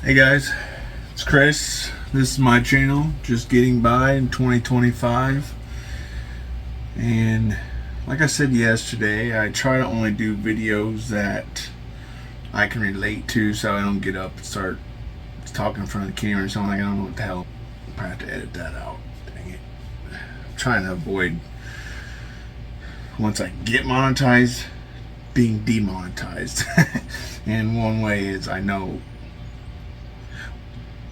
Hey guys, it's Chris. This is my channel, just getting by in 2025. And like I said yesterday, I try to only do videos that I can relate to so I don't get up and start talking in front of the camera or something. Like I don't know what the hell. I have to edit that out. Dang it. I'm trying to avoid, once I get monetized, being demonetized. And one way is I know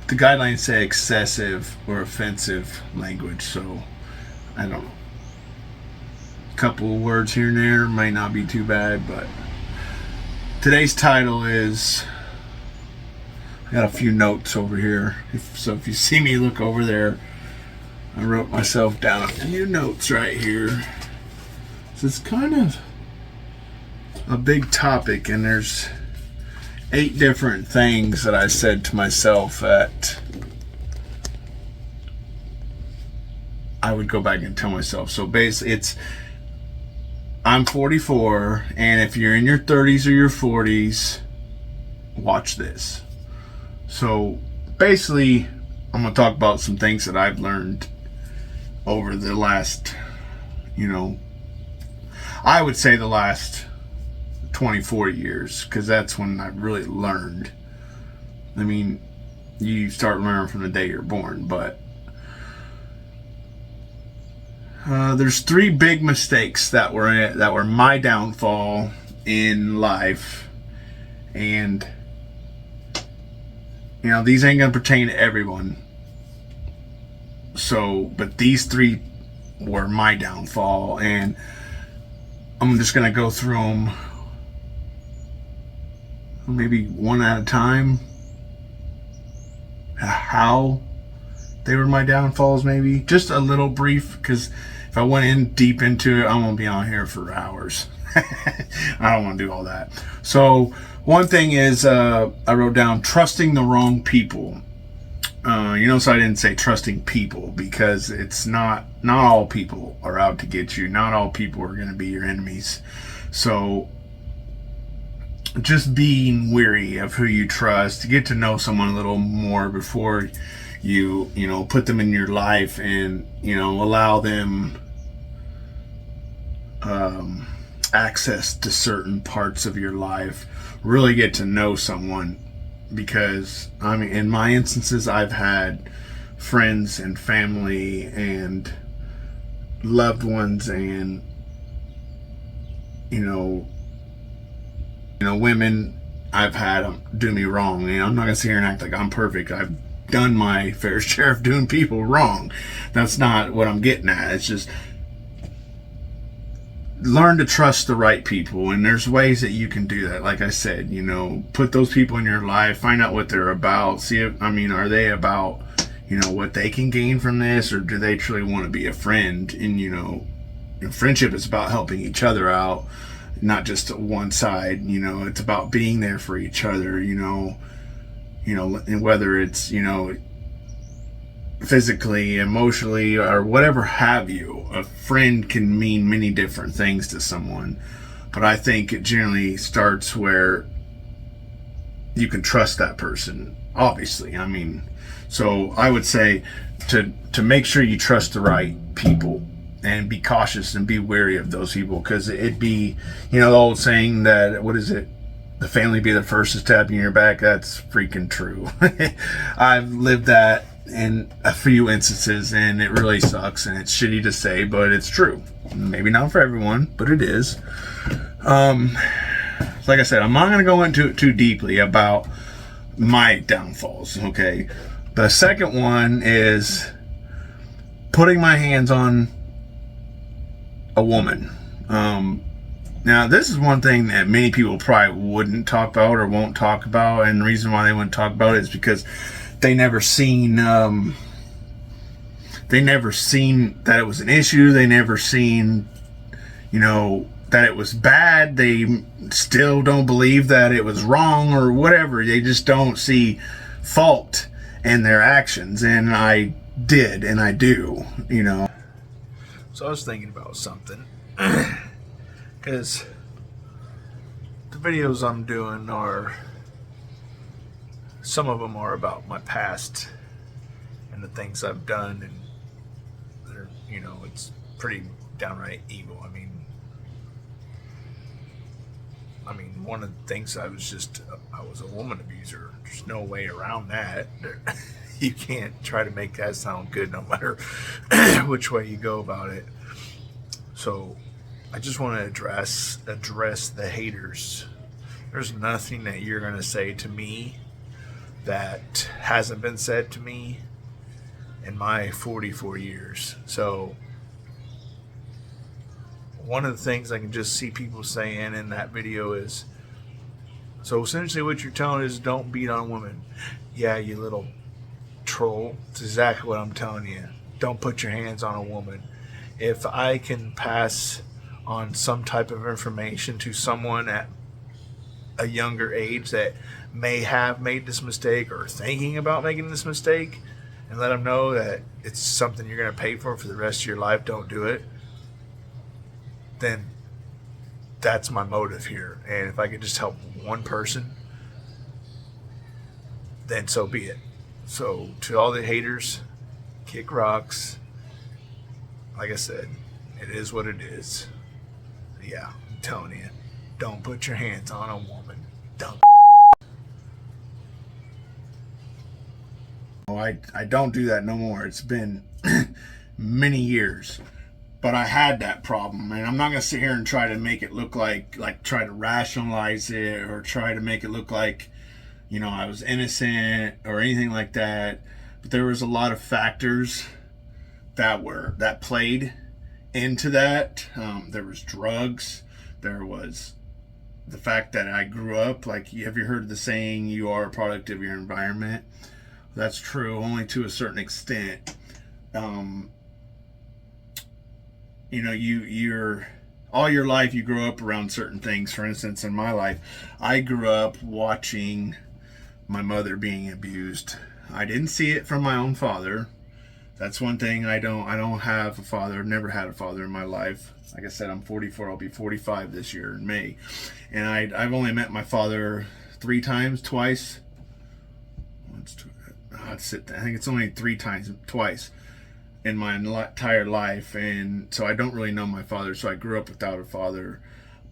the guidelines say excessive or offensive language, so I don't know. A couple of words here and there might not be too bad, but today's title is, I got a few notes over here. So if you see me look over there, I wrote myself down a few notes right here. So it's kind of a big topic, and there's 8 different things that I said to myself that I would go back and tell myself. So basically I'm 44, and if you're in your 30s or your 40s, watch this. So basically, I'm going to talk about some things that I've learned over the last, I would say the last 24 years, because that's when I really learned. I mean, you start learning from the day you're born, but there's 3 big mistakes that were my downfall in life, and these ain't gonna pertain to everyone. So, but these 3 were my downfall, and I'm just gonna go through them maybe one at a time. How they were my downfalls, maybe just a little brief, because if I went in deep into it, I'm gonna be on here for hours. I don't want to do all that. So one thing is, I wrote down trusting the wrong people. So I didn't say trusting people, because it's not all people are out to get you. Not all people are going to be your enemies. So just being wary of who you trust, to get to know someone a little more before you put them in your life, and allow them access to certain parts of your life. Really get to know someone, because in my instances, I've had friends and family and loved ones, and women I've had them do me wrong. I'm not gonna sit here and act like I'm perfect. I've done my fair share of doing people wrong. That's not what I'm getting at. It's just learn to trust the right people, and there's ways that you can do that. Like I said, put those people in your life, find out what they're about, see if, are they about, what they can gain from this, or do they truly want to be a friend? And, friendship is about helping each other out, not just one side. It's about being there for each other, and whether it's, physically, emotionally, or whatever have you. A friend can mean many different things to someone, but I think it generally starts where you can trust that person, obviously. So I would say to make sure you trust the right people, and be cautious and be wary of those people, because it'd be, the old saying that, what is it? The family be the first to stab you in your back. That's freaking true. I've lived that in a few instances, and it really sucks, and it's shitty to say, but it's true. Maybe not for everyone, but it is. Like I said, I'm not going to go into it too deeply about my downfalls, okay? The second one is putting my hands on a woman. Now, this is one thing that many people probably wouldn't talk about or won't talk about, and the reason why they wouldn't talk about it is because they never seen that it was an issue. They never seen, that it was bad. They still don't believe that it was wrong or whatever. They just don't see fault in their actions, and I did, and I do, So I was thinking about something. Because the videos I'm doing are some of them are about my past and the things I've done, and they're, it's pretty downright evil. One of the things I was a woman abuser. There's no way around that. You can't try to make that sound good no matter which way you go about it. So I just want to address the haters. There's nothing that you're going to say to me that hasn't been said to me in my 44 years. So one of the things I can just see people saying in that video is, so essentially what you're telling is don't beat on women. Yeah, you little troll. It's exactly what I'm telling you. Don't put your hands on a woman. If I can pass on some type of information to someone at a younger age that may have made this mistake or thinking about making this mistake, and let them know that it's something you're going to pay for the rest of your life, don't do it, then that's my motive here. And if I could just help one person, then so be it. So to all the haters, kick rocks. Like I said, it is what it is. Yeah, I'm telling you, don't put your hands on a woman. Don't. Oh, I don't do that no more. It's been many years. But I had that problem, and I'm not going to sit here and try to make it look like try to rationalize it or try to make it look like, I was innocent or anything like that. But there was a lot of factors that played into that. There was drugs. There was the fact that I grew up, have you heard the saying, you are a product of your environment? That's true, only to a certain extent. You're all your life you grow up around certain things. For instance, in my life, I grew up watching my mother being abused. I didn't see it from my own father. That's one thing. I don't have a father. I've never had a father in my life. Like I said, I'm 44. I'll be 45 this year in May, and I've only met my father twice. I think it's only twice in my entire life, and so I don't really know my father. So I grew up without a father,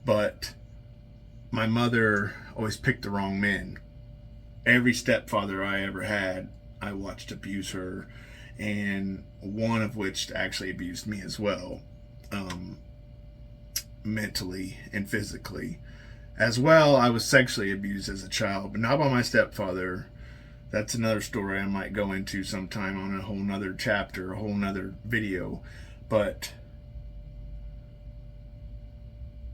but my mother always picked the wrong men. Every stepfather I ever had, I watched abuse her, and one of which actually abused me as well, mentally and physically. As well, I was sexually abused as a child, but not by my stepfather. That's another story I might go into sometime on a whole nother chapter, a whole nother video. But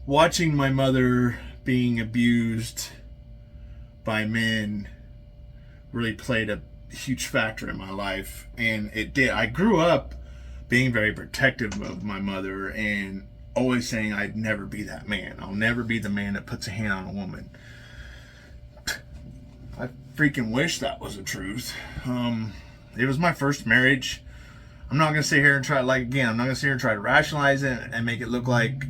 watching my mother being abused by men really played a huge factor in my life. And it did. I grew up being very protective of my mother and always saying I'd never be that man. I'll never be the man that puts a hand on a woman. I freaking wish that was the truth. It was my first marriage. I'm not going to sit here and I'm not going to sit here and try to rationalize it and make it look like,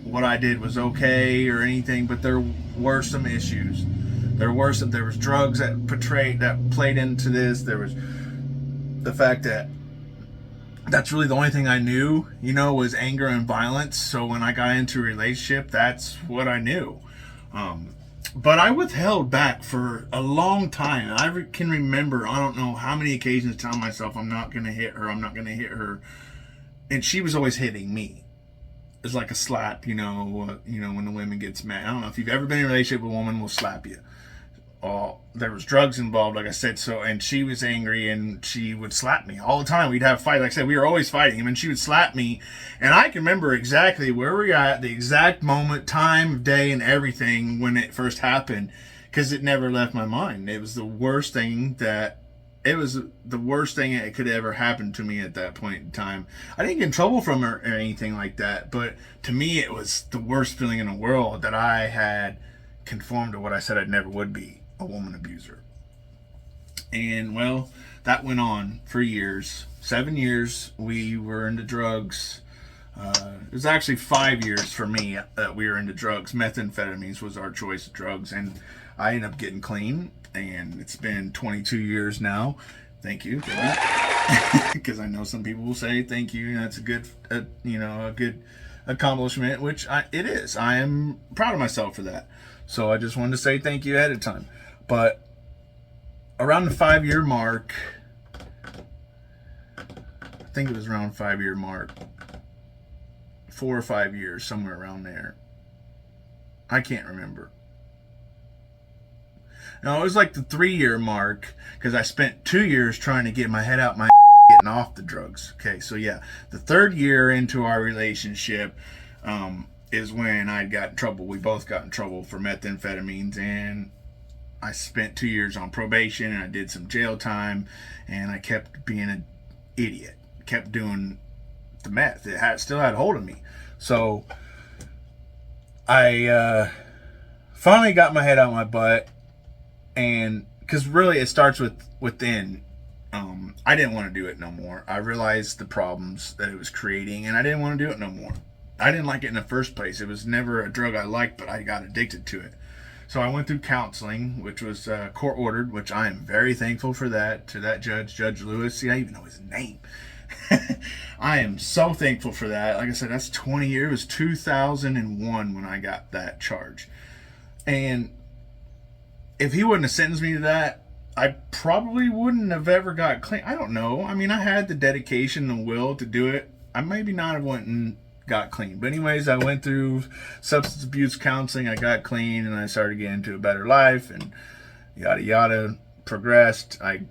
what I did was okay or anything, but there were some issues. There was drugs that played into this. There was the fact that that's really the only thing I knew, was anger and violence. So when I got into a relationship, that's what I knew. But I withheld back for a long time. I can remember, I don't know how many occasions, telling myself I'm not going to hit her. And she was always hitting me. It's like a slap, when the women gets mad. I don't know if you've ever been in a relationship with a woman will slap you. There was drugs involved, like I said, and she was angry and she would slap me all the time. We'd have fights. Like I said, we were always fighting, and she would slap me. And I can remember exactly where we were at, the exact moment, time of day, and everything when it first happened, because it never left my mind. It was the worst thing that could ever happen to me at that point in time. I didn't get in trouble from her or anything like that, but to me it was the worst feeling in the world that I had conformed to what I said I never would be, a woman abuser. And well, that went on for years. 7 years we were into drugs. It was actually 5 years for me that we were into drugs. Methamphetamines was our choice of drugs, and I ended up getting clean. And it's been 22 years now. Thank you, because I know some people will say thank you, and that's a good, a good accomplishment, which it is. I am proud of myself for that. So I just wanted to say thank you ahead of time. But around the 5 year mark, I think it was around 5 year mark, 4 or 5 years, somewhere around there. I can't remember. No, it was like the 3 year mark, because I spent 2 years trying to get my head out my getting off the drugs. Okay, so yeah, the 3rd year into our relationship is when I got in trouble. We both got in trouble for methamphetamines, and I spent 2 years on probation, and I did some jail time, and I kept being an idiot. Kept doing the meth. It still had hold of me. So I finally got my head out my butt, and because really it starts within. I didn't want to do it no more. I realized the problems that it was creating, and I didn't want to do it no more. I didn't like it in the first place. It was never a drug I liked, but I got addicted to it. So I went through counseling, which was court ordered, which I am very thankful for that, to that judge, Judge Lewis. See, I even know his name. I am so thankful for that. Like I said, that's 20 years. It was 2001 when I got that charge. And if he wouldn't have sentenced me to that, I probably wouldn't have ever got clean. I don't know. I mean, I had the dedication and will to do it. I maybe not have went and got clean. But anyways, I went through substance abuse counseling. I got clean, and I started getting into a better life, and yada yada. Progressed. I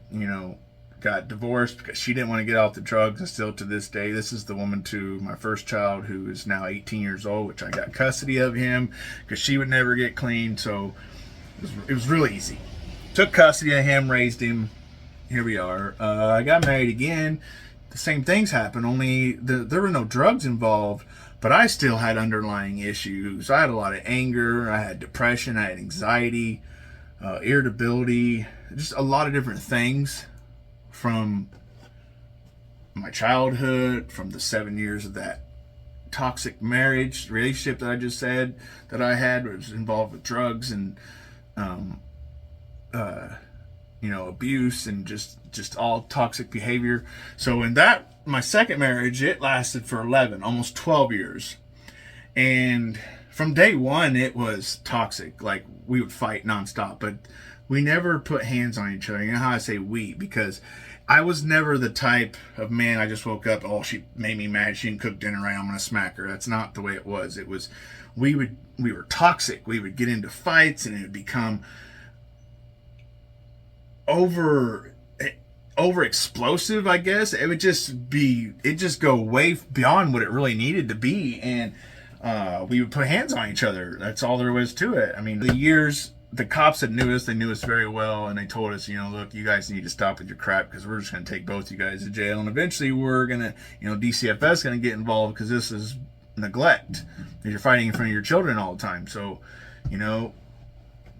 got divorced because she didn't want to get off the drugs, and still to this day, this is the woman to my first child, who is now 18 years old, which I got custody of him because she would never get clean. So it was really easy. Took custody of him, raised him. Here we are. I got married again. The same things happened, only there were no drugs involved, but I still had underlying issues. I had a lot of anger. I had depression. I had anxiety, irritability, just a lot of different things from my childhood, from the 7 years of that toxic marriage relationship that I just said that I had, was involved with drugs and abuse and just all toxic behavior. So in that, my second marriage, it lasted for 11, almost 12 years. And from day one, it was toxic. Like, we would fight nonstop, but we never put hands on each other. You know how I say we? Because I was never the type of man, I just woke up, oh, she made me mad, she didn't cook dinner right, I'm going to smack her. That's not the way it was. It was, we were toxic. We would get into fights, and it would become over explosive, I guess. It would just go way beyond what it really needed to be. And we would put hands on each other. That's all there was to it. I mean, the years, the cops that knew us, they knew us very well, and they told us, look, you guys need to stop with your crap, because we're just going to take both you guys to jail, and eventually we're going to, DCFS going to get involved, because this is neglect. You're fighting in front of your children all the time. So,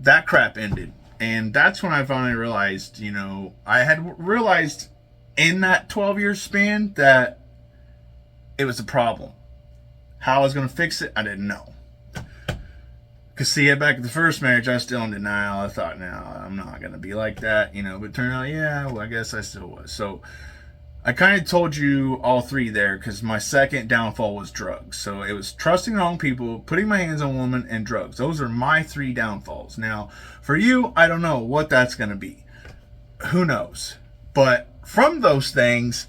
that crap ended. And that's when I finally realized, I had realized in that 12-year span that it was a problem. How I was going to fix it, I didn't know. Because see, back at the first marriage, I was still in denial. I thought, no, I'm not going to be like that, but it turned out, yeah, well, I guess I still was. So I kind of told you all three there, because my second downfall was drugs. So it was trusting the wrong people, putting my hands on women, and drugs. Those are my three downfalls. Now, for you, I don't know what that's going to be. Who knows? But from those things,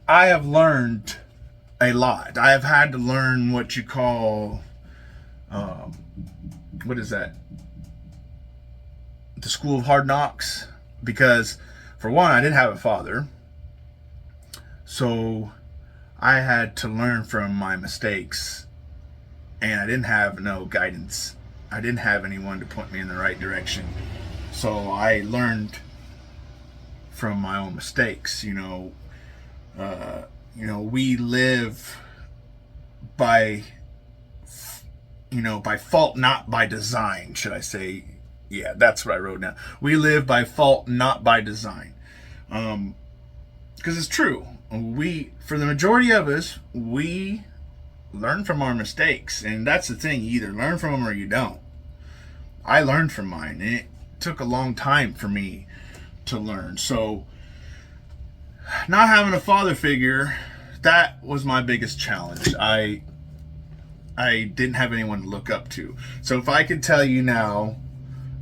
I have learned a lot. I have had to learn what you call, what is that? The school of hard knocks. Because, for one, I didn't have a father. So I had to learn from my mistakes, and I didn't have no guidance. I didn't have anyone to point me in the right direction. So I learned from my own mistakes. We live by, by fault, not by design, should I say. Yeah, that's what I wrote down. We live by fault, not by design. Because it's true. For the majority of us, we learn from our mistakes. And that's the thing, you either learn from them or you don't. I learned from mine, and it took a long time for me to learn. So, not having a father figure, that was my biggest challenge. I didn't have anyone to look up to. So if I could tell you now,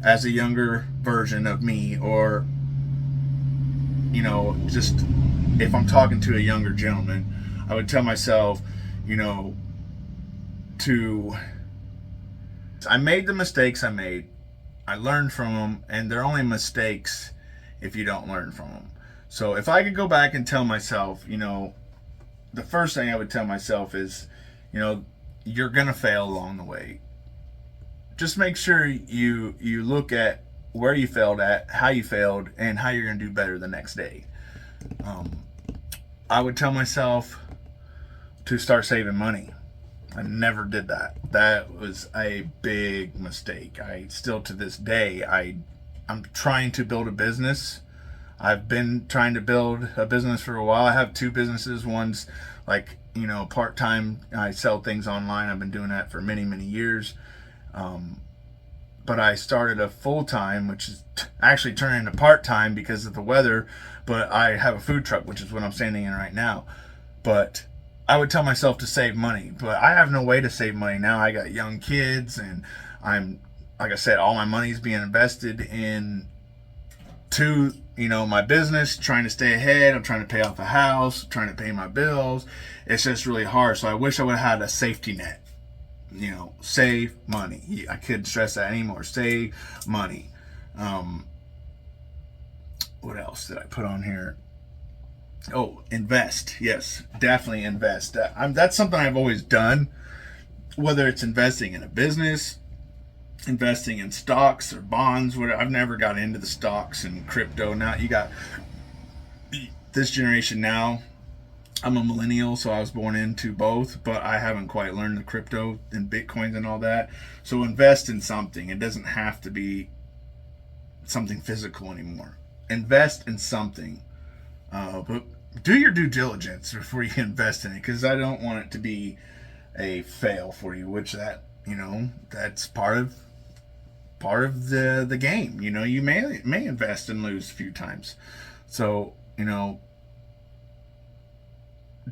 as a younger version of me, or just if I'm talking to a younger gentleman, I would tell myself, to I made the mistakes I made. I learned from them, and they're only mistakes if you don't learn from them. So if I could go back and tell myself, the first thing I would tell myself is, you're gonna fail along the way. Just make sure you look at where you failed at, how you failed, and how you're gonna do better the next day. I would tell myself to start saving money. I never did that. That was a big mistake. I still, to this day, I'm trying to build a business. I've been trying to build a business for a while. I have two businesses. One's like, part-time. I sell things online. I've been doing that for many, many years. But I started a full-time, which is actually turning into part-time because of the weather. But I have a food truck, which is what I'm standing in right now. But I would tell myself to save money, but I have no way to save money now. I got young kids, and like I said, all my money's being invested into my business, trying to stay ahead. I'm trying to pay off a house, trying to pay my bills. It's just really hard. So I wish I would have had a safety net. Save money. I couldn't stress that anymore. Save money. What else did I put on here? Oh, invest. Yes, definitely invest. That's something I've always done, whether it's investing in a business, investing in stocks or bonds. Whatever. I've never got into the stocks and crypto. Now you got this generation now. I'm a millennial, so I was born into both, but I haven't quite learned the crypto and Bitcoins and all that. So invest in something. It doesn't have to be something physical anymore. Invest in something. But do your due diligence before you invest in it, because I don't want it to be a fail for you, which that's part of the game. You may invest and lose a few times. So,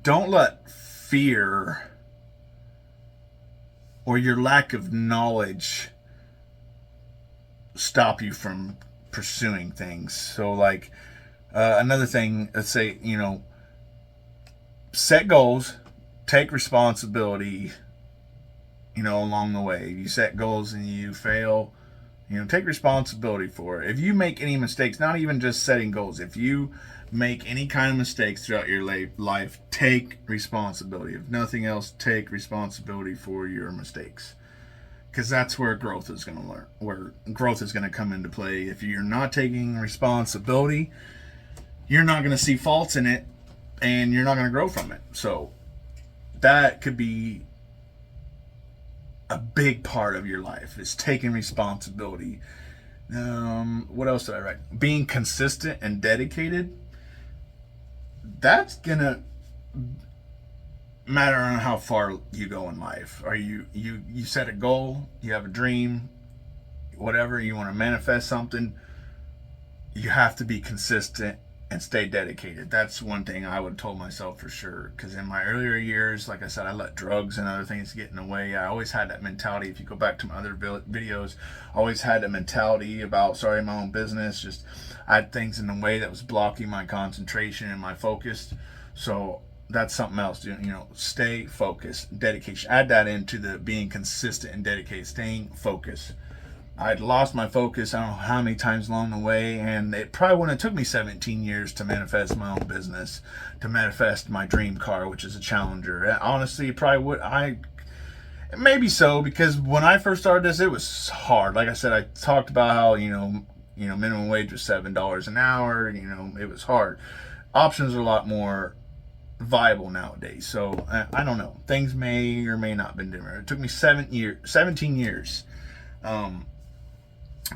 don't let fear or your lack of knowledge stop you from pursuing things. So like, another thing, let's say, set goals, take responsibility, along the way. If you set goals and you fail, take responsibility for it. If you make any mistakes, not even just setting goals, if you make any kind of mistakes throughout your life, take responsibility. If nothing else, take responsibility for your mistakes. Because that's where growth is going to come into play. If you're not taking responsibility, you're not going to see faults in it, and you're not going to grow from it. So that could be a big part of your life, is taking responsibility. What else did I write? Being consistent and dedicated. That's going to matter on how far you go in life. Are you set a goal, you have a dream, whatever, you want to manifest something, you have to be consistent and stay dedicated. That's one thing I would have told myself for sure, because in my earlier years, like I said, I let drugs and other things get in the way. I always had that mentality. If you go back to my other videos, I always had that mentality about starting my own business. Just I had things in the way that was blocking my concentration and my focus. So that's something else. Stay focused, dedication. Add that into the being consistent and dedicated, staying focused. I'd lost my focus, I don't know how many times along the way, and it probably wouldn't have took me 17 years to manifest my own business, to manifest my dream car, which is a Challenger. Honestly, it probably would. Maybe so, because when I first started this, it was hard. Like I said, I talked about how, minimum wage was $7 an hour. It was hard. Options are a lot more viable nowadays. So I don't know. Things may or may not have been different. It took me 17 years.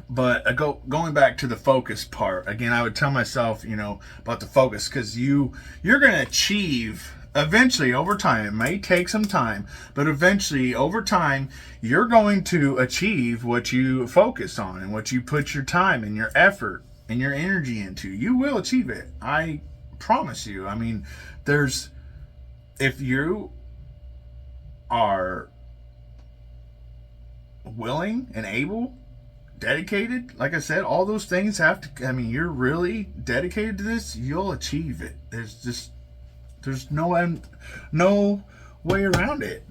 But going back to the focus part again, I would tell myself, about the focus, because you're going to achieve eventually, over time, it may take some time, but eventually, over time, you're going to achieve what you focus on and what you put your time and your effort and your energy into. You will achieve it. I promise you. I mean, if you are willing and able, dedicated, like I said, all those things have to, I mean, you're really dedicated to this, you'll achieve it. There's no way around it.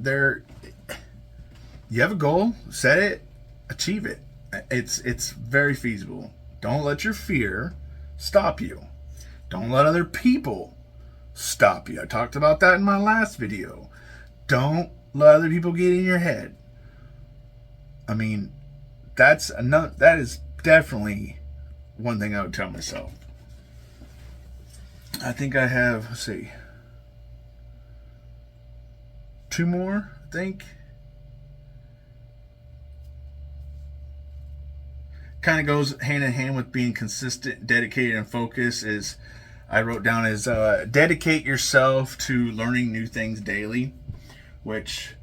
You have a goal, set it, achieve it. It's very feasible. Don't let your fear stop you. Don't let other people stop you. I talked about that in my last video. Don't let other people get in your head. I mean, that is definitely one thing I would tell myself. I think I have, let's see, 2 more, I think. Kind of goes hand in hand with being consistent, dedicated, and focused. Is I wrote down is dedicate yourself to learning new things daily, which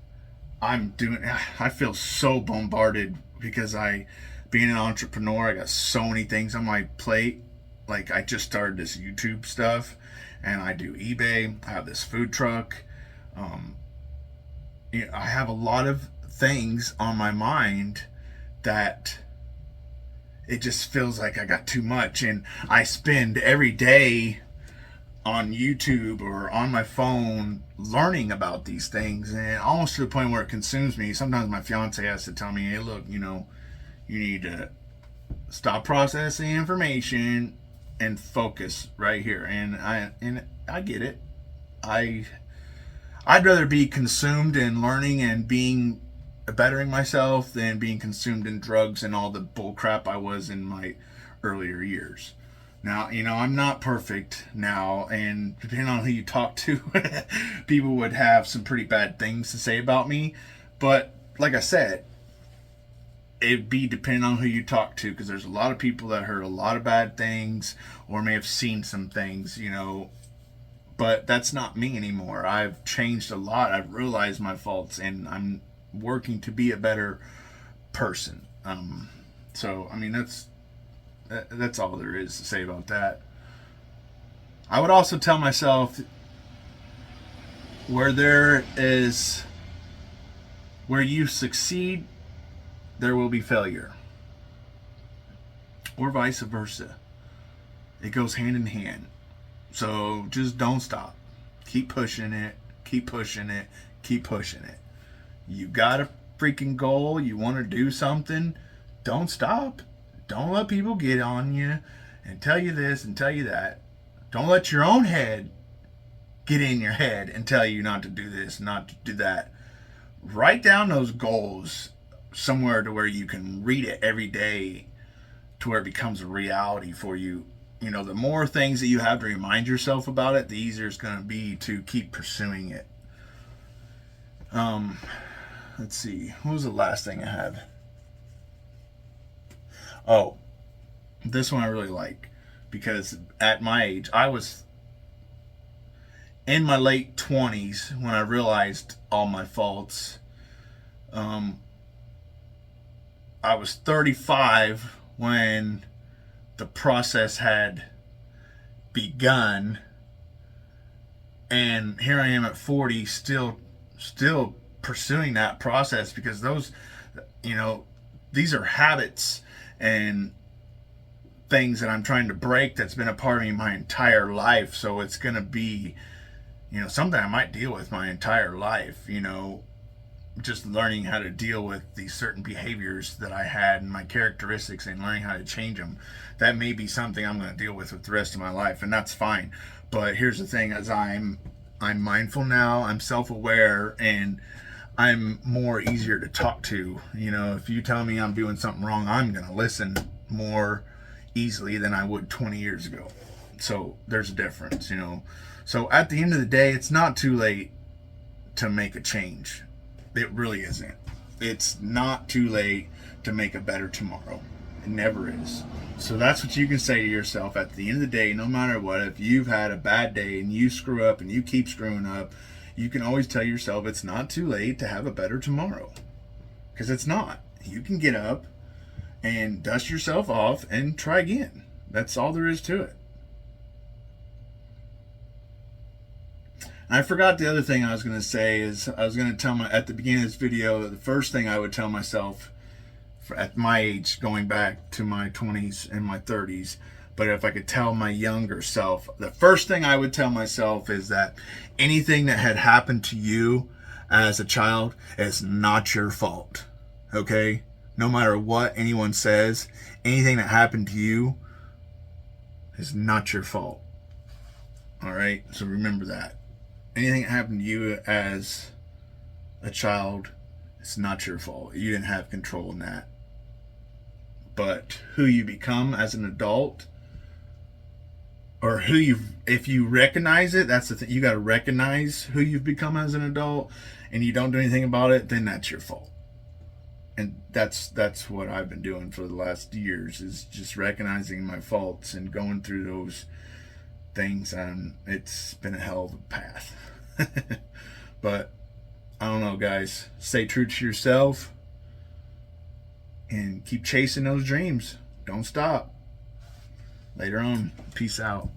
I'm doing. I feel so bombarded because being an entrepreneur, I got so many things on my plate. Like, I just started this YouTube stuff, and I do eBay. I have this food truck. I have a lot of things on my mind that it just feels like I got too much, and I spend every day on YouTube or on my phone learning about these things, and almost to the point where it consumes me. Sometimes my fiance has to tell me, hey, look, you need to stop processing information and focus right here. And I get it. I'd rather be consumed in learning and bettering myself than being consumed in drugs and all the bull crap I was in my earlier years. Now, I'm not perfect now, and depending on who you talk to, people would have some pretty bad things to say about me. But like I said, it'd be depending on who you talk to, because there's a lot of people that heard a lot of bad things or may have seen some things, but that's not me anymore. I've changed a lot. I've realized my faults, and I'm working to be a better person. So, I mean, that's all there is to say about that. I would also tell myself, where you succeed, there will be failure, or vice versa. It goes hand in hand. So just don't stop. Keep pushing it. Keep pushing it. Keep pushing it. You got a freaking goal. You want to do something. Don't stop. Don't let people get on you and tell you this and tell you that. Don't let your own head get in your head and tell you not to do this, not to do that. Write down those goals somewhere to where you can read it every day, to where it becomes a reality for you. The more things that you have to remind yourself about it, the easier it's going to be to keep pursuing it. Let's see. What was the last thing I had? Oh, this one I really like, because at my age, I was in my late 20s when I realized all my faults. I was 35 when the process had begun, and here I am at 40, still pursuing that process, because these are habits and things that I'm trying to break that's been a part of me my entire life. So it's going to be, something I might deal with my entire life, just learning how to deal with these certain behaviors that I had and my characteristics, and learning how to change them. That may be something I'm going to deal with the rest of my life, and that's fine. But here's the thing, as I'm mindful now, I'm self-aware, and I'm more easier to talk to. If you tell me I'm doing something wrong, I'm going to listen more easily than I would 20 years ago. So there's a difference, So at the end of the day, it's not too late to make a change. It really isn't. It's not too late to make a better tomorrow. It never is. So that's what you can say to yourself at the end of the day, no matter what. If you've had a bad day and you screw up and you keep screwing up, you can always tell yourself it's not too late to have a better tomorrow. Because it's not. You can get up and dust yourself off and try again. That's all there is to it. And I forgot the other thing I was going to say is I was going to tell at the beginning of this video that the first thing I would tell myself at my age, going back to my 20s and my 30s, but if I could tell my younger self, the first thing I would tell myself is that anything that had happened to you as a child is not your fault. Okay? No matter what anyone says, anything that happened to you is not your fault. All right? So remember that. Anything that happened to you as a child, it's not your fault. You didn't have control in that. But who you become as an adult, or if you recognize it, that's the thing. You got to recognize who you've become as an adult, and you don't do anything about it, then that's your fault. And that's what I've been doing for the last years, is just recognizing my faults and going through those things, and it's been a hell of a path. But I don't know, guys. Stay true to yourself and keep chasing those dreams. Don't stop. Later on. Peace out.